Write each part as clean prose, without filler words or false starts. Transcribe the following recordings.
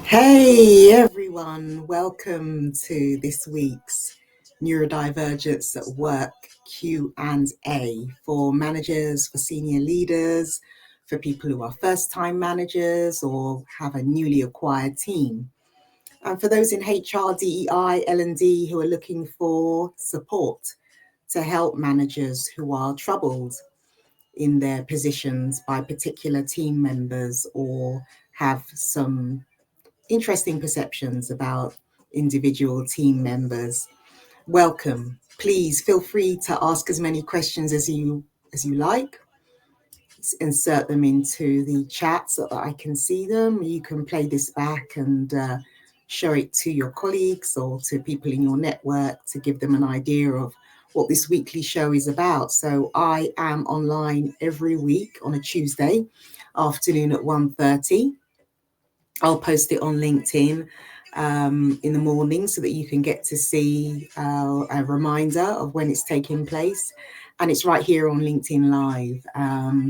Hey everyone, welcome to this week's Neurodivergence at Work Q&A for managers, for senior leaders, for people who are first-time managers or have a newly acquired team. And for those in HR, DEI, L&D who are looking for support to help managers who are troubled in their positions by particular team members or have some interesting perceptions about individual team members. Welcome. Please feel free to ask as many questions as you like. Insert them into the chat so that I can see them. You can play this back and show it to your colleagues or to people in your network to give them an idea of what this weekly show is about. So I am online every week on a Tuesday afternoon at 1:30. I'll post it on LinkedIn in the morning so that you can get to see a reminder of when it's taking place. And it's right here on LinkedIn Live,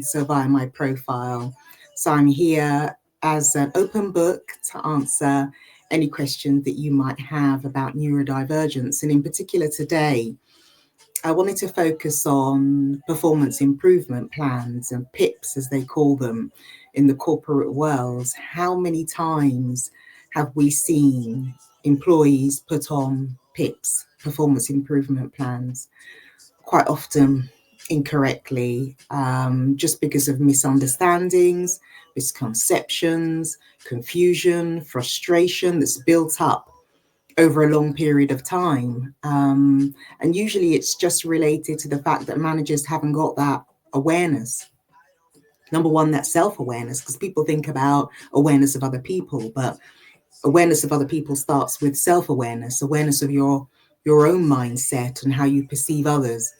so via my profile. So I'm here as an open book to answer any questions that you might have about neurodivergence. And in particular today, I wanted to focus on performance improvement plans and PIPs, as they call them, in the corporate world. How many times have we seen employees put on PIPs, performance improvement plans? Quite often incorrectly, just because of misunderstandings, misconceptions, confusion, frustration that's built up over a long period of time. And usually it's just related to the fact that managers haven't got that awareness. Number one, that self-awareness, because people think about awareness of other people, but awareness of other people starts with self-awareness, awareness of your own mindset and how you perceive others.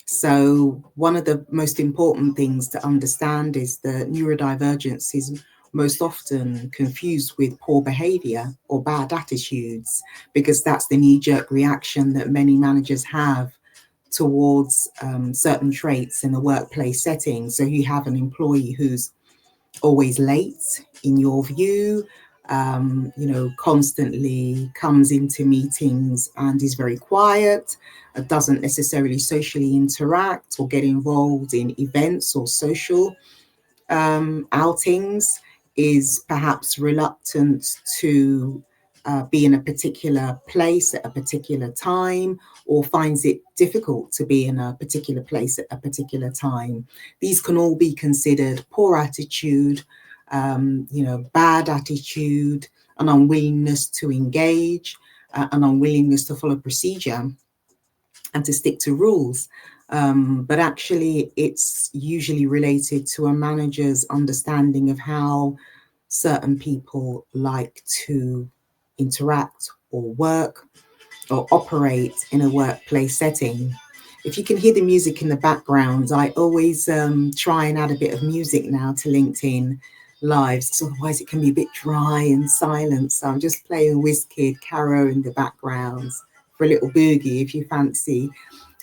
So one of the most important things to understand is that neurodivergence is most often confused with poor behavior or bad attitudes, because that's the knee-jerk reaction that many managers have towards certain traits in the workplace setting. So you have an employee who's always late, in your view, constantly comes into meetings and is very quiet, doesn't necessarily socially interact or get involved in events or social outings, is perhaps reluctant to be in a particular place at a particular time, or finds it difficult to be in a particular place at a particular time. These can all be considered poor attitude, bad attitude, an unwillingness to engage, an unwillingness to follow procedure and to stick to rules. But actually, it's usually related to a manager's understanding of how certain people like to interact or work or operate in a workplace setting. If you can hear the music in the background, I always try and add a bit of music now to LinkedIn Live, so otherwise it can be a bit dry and silent. So I'm just playing Wizkid, Caro in the background for a little boogie. If you fancy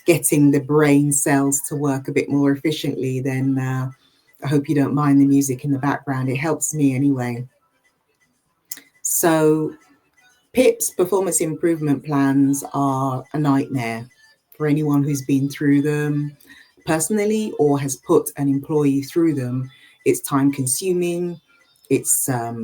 getting the brain cells to work a bit more efficiently, then I hope you don't mind the music in the background. It helps me anyway. So PIPs, performance improvement plans, are a nightmare for anyone who's been through them personally or has put an employee through them. It's time consuming, it's a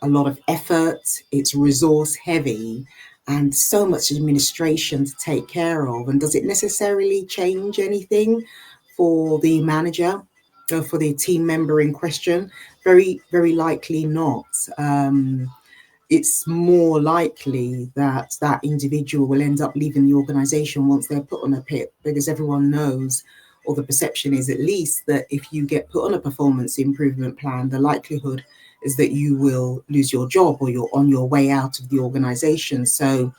lot of effort, it's resource heavy, and so much administration to take care of. And does it necessarily change anything for the manager or for the team member in question? Very, very likely not. It's more likely that that individual will end up leaving the organization once they're put on a PIP, because everyone knows, or the perception is at least, that if you get put on a performance improvement plan, the likelihood is that you will lose your job or you're on your way out of the organization. So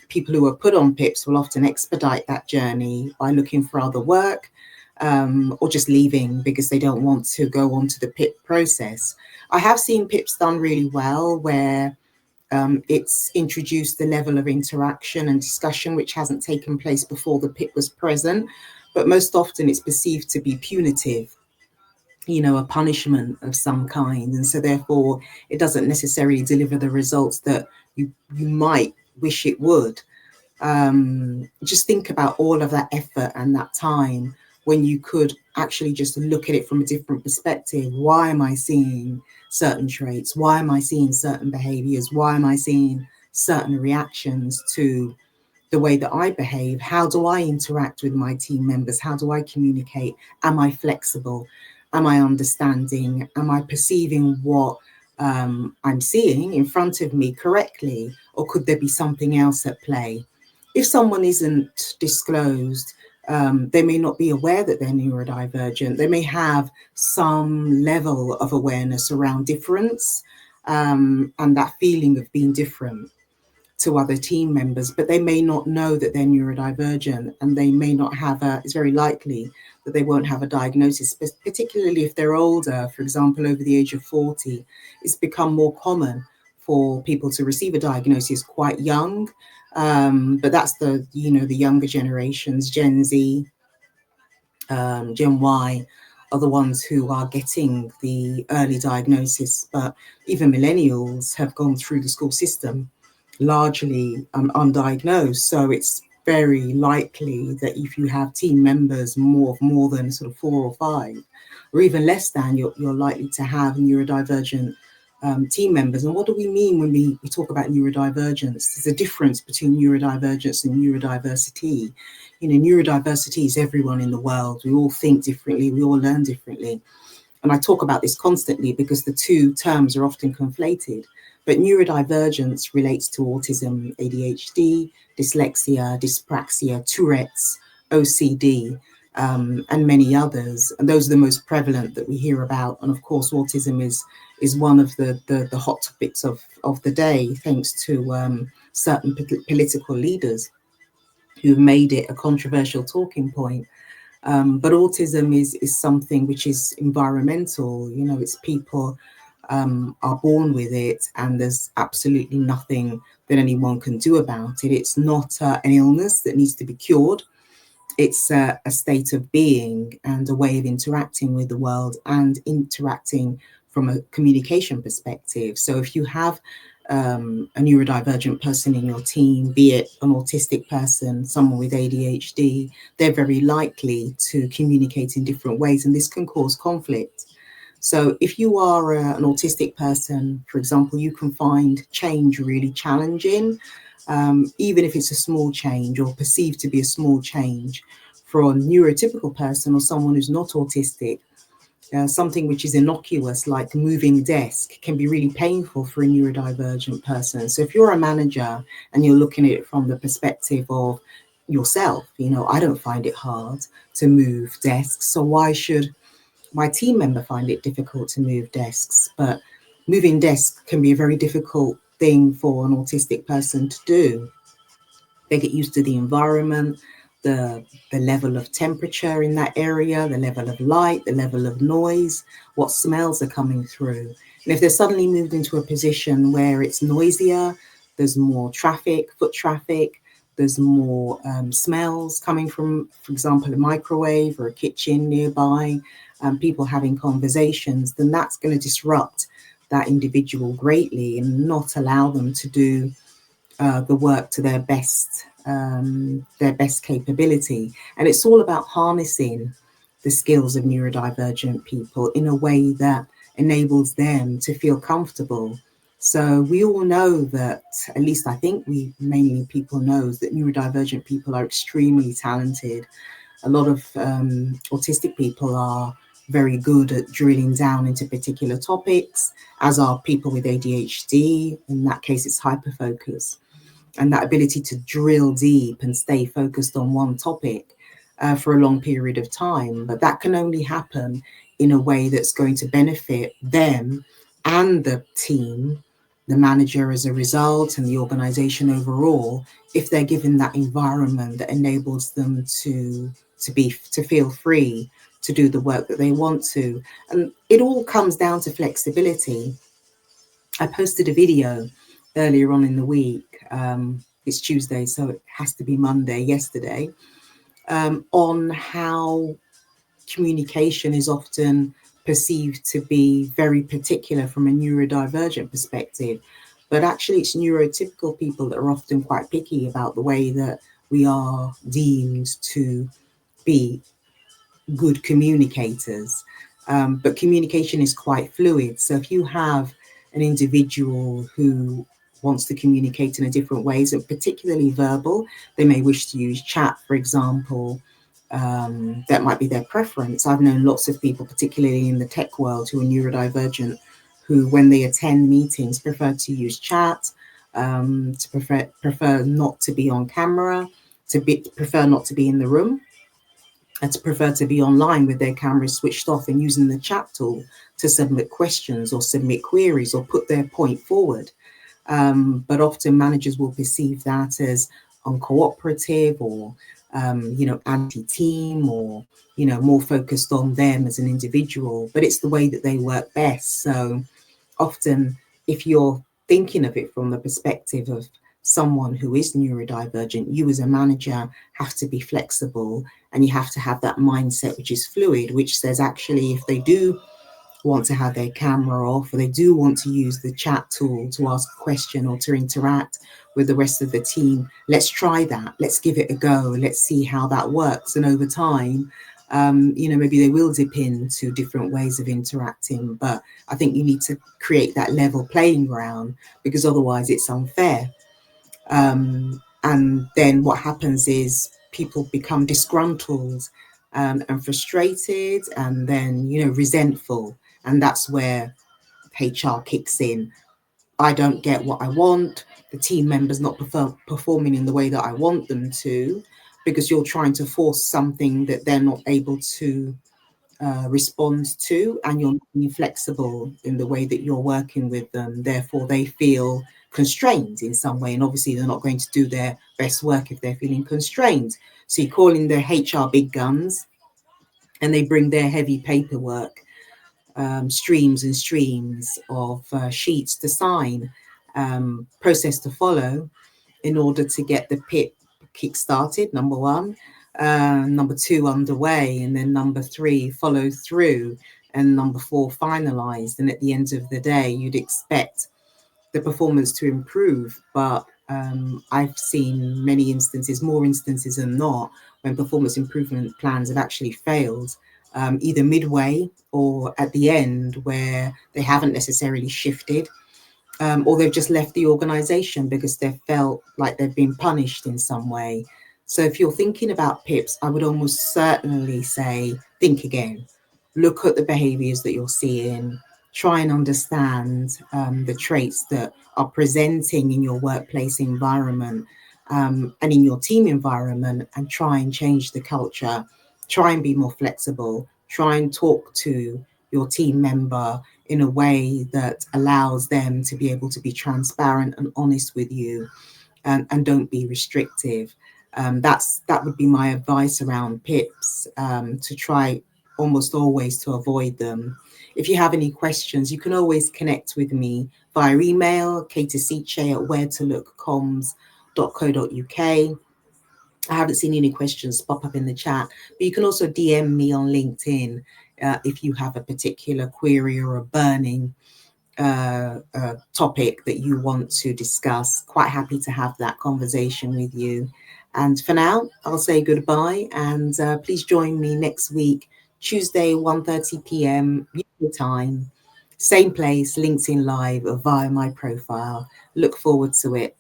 people who are put on PIPs will often expedite that journey by looking for other work, or just leaving because they don't want to go on to the PIP process. I have seen PIPs done really well where it's introduced the level of interaction and discussion which hasn't taken place before the PIP was present, but most often it's perceived to be punitive. a punishment of some kind. And so therefore, it doesn't necessarily deliver the results that you might wish it would. Just think about all of that effort and that time when you could actually just look at it from a different perspective. Why am I seeing certain traits? Why am I seeing certain behaviors? Why am I seeing certain reactions to the way that I behave? How do I interact with my team members? How do I communicate? Am I flexible? Am I understanding? Am I perceiving what I'm seeing in front of me correctly? Or could there be something else at play? If someone isn't disclosed, they may not be aware that they're neurodivergent. They may have some level of awareness around difference, and that feeling of being different to other team members, but they may not know that they're neurodivergent, and they may not have it's very likely that they won't have a diagnosis, particularly if they're older. For example, over the age of 40, it's become more common for people to receive a diagnosis quite young. But that's the younger generations, Gen Z, Gen Y, are the ones who are getting the early diagnosis. But even millennials have gone through the school system largely undiagnosed. So it's very likely that if you have team members more than sort of 4 or 5, or even less than, you're likely to have neurodivergent team members. And what do we mean when we talk about neurodivergence? There's a difference between neurodivergence and neurodiversity. Neurodiversity is everyone in the world. We all think differently, we all learn differently. And I talk about this constantly because the two terms are often conflated. But neurodivergence relates to autism, ADHD, dyslexia, dyspraxia, Tourette's, OCD, and many others. And those are the most prevalent that we hear about. And of course, autism is one of the hot topics of the day, thanks to certain political leaders who've made it a controversial talking point. But autism is something which is environmental. It's people are born with it, and there's absolutely nothing that anyone can do about it. It's not an illness that needs to be cured. It's a state of being and a way of interacting with the world and interacting from a communication perspective. So if you have a neurodivergent person in your team, be it an autistic person, someone with ADHD, they're very likely to communicate in different ways, and this can cause conflict. So if you are an autistic person, for example, you can find change really challenging, even if it's a small change or perceived to be a small change. For a neurotypical person or someone who's not autistic, something which is innocuous, like moving desk, can be really painful for a neurodivergent person. So if you're a manager and you're looking at it from the perspective of yourself, I don't find it hard to move desks, so why should my team member find it difficult to move desks? But moving desks can be a very difficult thing for an autistic person to do. They get used to the environment, the level of temperature in that area, the level of light, the level of noise, what smells are coming through. And if they're suddenly moved into a position where it's noisier, there's more traffic, foot traffic, there's more smells coming from, for example, a microwave or a kitchen nearby, people having conversations, then that's going to disrupt that individual greatly and not allow them to do the work to their best capability. And it's all about harnessing the skills of neurodivergent people in a way that enables them to feel comfortable. So we all know that, at least I think mainly people know, that neurodivergent people are extremely talented. A lot of autistic people are very good at drilling down into particular topics, as are people with ADHD. In that case, it's hyperfocus. And that ability to drill deep and stay focused on one topic for a long period of time. But that can only happen in a way that's going to benefit them and the team, the manager as a result, and the organization overall, if they're given that environment that enables them to feel free to do the work that they want to. And it all comes down to flexibility. I posted a video earlier on in the week. It's Tuesday, so it has to be Monday, yesterday, on how communication is often perceived to be very particular from a neurodivergent perspective. But actually, it's neurotypical people that are often quite picky about the way that we are deemed to be good communicators. But communication is quite fluid. So if you have an individual who wants to communicate in a different ways, and particularly verbal, they may wish to use chat, for example. That might be their preference. I've known lots of people, particularly in the tech world, who are neurodivergent, who, when they attend meetings, prefer to use chat, prefer not to be on camera, prefer not to be in the room, and to prefer to be online with their cameras switched off and using the chat tool to submit questions or submit queries or put their point forward. But often managers will perceive that as uncooperative or, anti-team or, more focused on them as an individual. But it's the way that they work best. So often, if you're thinking of it from the perspective of someone who is neurodivergent, you as a manager have to be flexible, and you have to have that mindset which is fluid, which says actually if they do want to have their camera off, or they do want to use the chat tool to ask a question or to interact with the rest of the team, let's try that. Let's give it a go. Let's see how that works. And over time, maybe they will dip into different ways of interacting. But I think you need to create that level playing ground, because otherwise it's unfair. And then what happens is people become disgruntled and frustrated, and then, resentful. And that's where HR kicks in. I don't get what I want. The team member's not performing in the way that I want them to, because you're trying to force something that they're not able to respond to, and you're not being flexible in the way that you're working with them. Therefore, they feel constrained in some way, and obviously they're not going to do their best work if they're feeling constrained. So you call in the HR big guns, and they bring their heavy paperwork, streams and streams of sheets to sign, process to follow, in order to get the PIP kick-started, number one, number two, underway, and then number three, follow through, and number four, finalized. And at the end of the day, you'd expect the performance to improve. But I've seen many instances, more instances than not, when performance improvement plans have actually failed, either midway or at the end, where they haven't necessarily shifted, or they've just left the organization because they've felt like they've been punished in some way. So if you're thinking about PIPs, I would almost certainly say, think again. Look at the behaviors that you're seeing. Try and understand the traits that are presenting in your workplace environment and in your team environment, and try and change the culture. Try and be more flexible. Try and talk to your team member in a way that allows them to be able to be transparent and honest with you, and don't be restrictive. That would be my advice around PIPs, to try almost always to avoid them. If you have any questions, you can always connect with me via email, katesiche@wheretolookcoms.co.uk. I haven't seen any questions pop up in the chat, but you can also DM me on LinkedIn if you have a particular query or a burning topic that you want to discuss. Quite happy to have that conversation with you. And for now, I'll say goodbye, and please join me next week, Tuesday, 1:30 p.m. UK time, same place, LinkedIn Live, or via my profile. Look forward to it.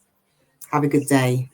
Have a good day.